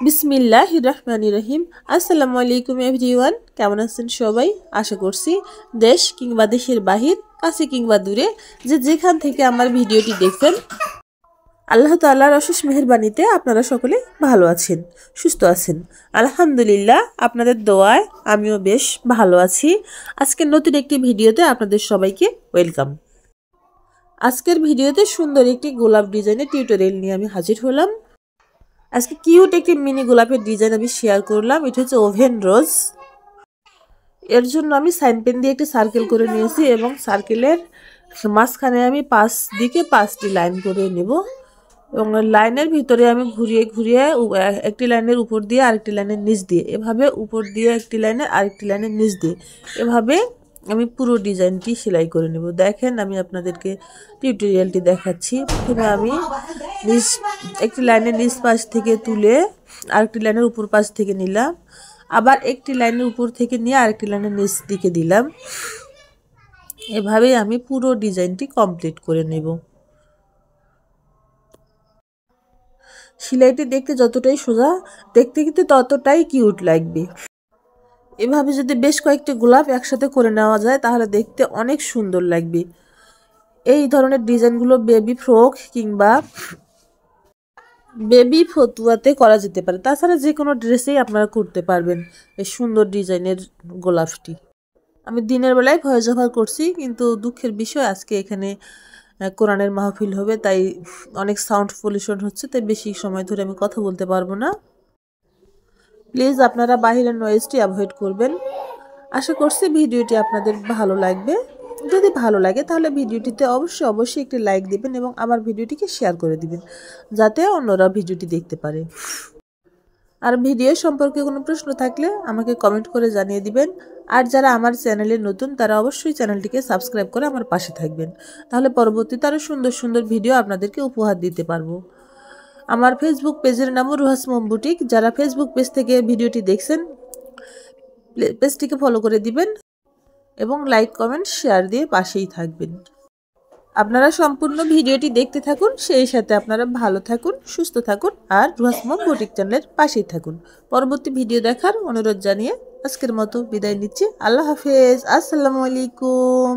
বিসমিল্লাহির রহমানির রহিম। আসসালামু আলাইকুম এভরিওয়ান, কেমন আছেন সবাই? আশা করছি দেশ কিংবা দেশের বাহির, কাছে কিংবা দূরে, যে যেখান থেকে আমার ভিডিওটি দেখছেন, আল্লাহ তাআলার অশেষ মেহেরবানিতে আপনারা সকলে ভালো আছেন, সুস্থ আছেন। আলহামদুলিল্লাহ, আপনাদের দোয়ায় আমিও বেশ ভালো আছি। আজকের নতুন একটি ভিডিওতে আপনাদের সবাইকে ওয়েলকাম। আজকের ভিডিওতে সুন্দর একটি গোলাপ ডিজাইনের টিউটোরিয়াল নিয়ে আমি হাজির হলাম। আজকে কিউট একটি মিনি গোলাপের ডিজাইন আমি শেয়ার করলাম। এটা হচ্ছে ওভেন রোজ। এর জন্য আমি সাইন পেন দিয়ে একটি সার্কেল করে নিয়েছি এবং সার্কেলের মাঝখানে আমি পাঁচ দিকে 5টি লাইন করে নেব এবং লাইনের ভিতরে আমি ঘুরিয়ে ঘুরিয়ে একটি লাইনের উপর দিয়ে আরেকটি লাইনের নিচ দিয়ে, এভাবে উপর দিয়ে একটি লাইনের আরেকটি লাইনের নিচ দিয়ে, এভাবে আমি পুরো ডিজাইনটি সেলাই করে নেব। দেখেন, আমি আপনাদেরকে টিউটোরিয়ালটি দেখাচ্ছি। প্রথমে আমি একটি লাইনের নিচ পাশ থেকে তুলে আরেকটি লাইনের উপর পাশ থেকে নিলাম, আবার একটি লাইনের উপর থেকে নিয়ে আরেকটি লাইনের নিচ দিকে দিলাম। এভাবেই আমি পুরো ডিজাইনটি কমপ্লিট করে নেব। সেলাইটি দেখতে যতটাই সোজা, দেখতে কিন্তু ততটাই কিউট লাগবে। এভাবে যদি বেশ কয়েকটি গোলাপ একসাথে করে নেওয়া যায় তাহলে দেখতে অনেক সুন্দর লাগবে। এই ধরনের ডিজাইনগুলো বেবি ফ্রক কিংবা বেবি ফতুয়াতে করা যেতে পারে। তাছাড়া যে কোনো ড্রেসেই আপনারা করতে পারবেন এই সুন্দর ডিজাইনের গোলাপটি। আমি দিনের বেলায় ভয়েস ওভার করছি, কিন্তু দুঃখের বিষয় আজকে এখানে কোরআনের মাহফিল হবে, তাই অনেক সাউন্ড পলিউশন হচ্ছে, তাই বেশি সময় ধরে আমি কথা বলতে পারবো না। প্লিজ আপনারা বাহিরের নয়েজটি অ্যাভয়েড করবেন। আশা করছি ভিডিওটি আপনাদের ভালো লাগবে। যদি ভালো লাগে তাহলে ভিডিওটিতে অবশ্যই একটি লাইক দিবেন এবং আমার ভিডিওটিকে শেয়ার করে দিবেন, যাতে অন্যরা ভিডিওটি দেখতে পারে। আর ভিডিও সম্পর্কে কোনো প্রশ্ন থাকলে আমাকে কমেন্ট করে জানিয়ে দিবেন। আর যারা আমার চ্যানেলে নতুন তারা অবশ্যই চ্যানেলটিকে সাবস্ক্রাইব করে আমার পাশে থাকবেন, তাহলে পরবর্তীতে আরও সুন্দর সুন্দর ভিডিও আপনাদেরকে উপহার দিতে পারবো। আমার ফেসবুক পেজের নামও রুহাস মম বুটিক। যারা ফেসবুক পেজ থেকে ভিডিওটি দেখছেন, পেজটিকে ফলো করে দিবেন এবং লাইক কমেন্ট শেয়ার দিয়ে পাশেই থাকবেন। আপনারা সম্পূর্ণ ভিডিওটি দেখতে থাকুন, সেই সাথে আপনারা ভালো থাকুন, সুস্থ থাকুন আর রুহাস মম বুটিক চ্যানেলের পাশেই থাকুন। পরবর্তী ভিডিও দেখার অনুরোধ জানিয়ে আজকের মতো বিদায় নিচ্ছি। আল্লাহ হাফেজ। আসসালামু আলাইকুম।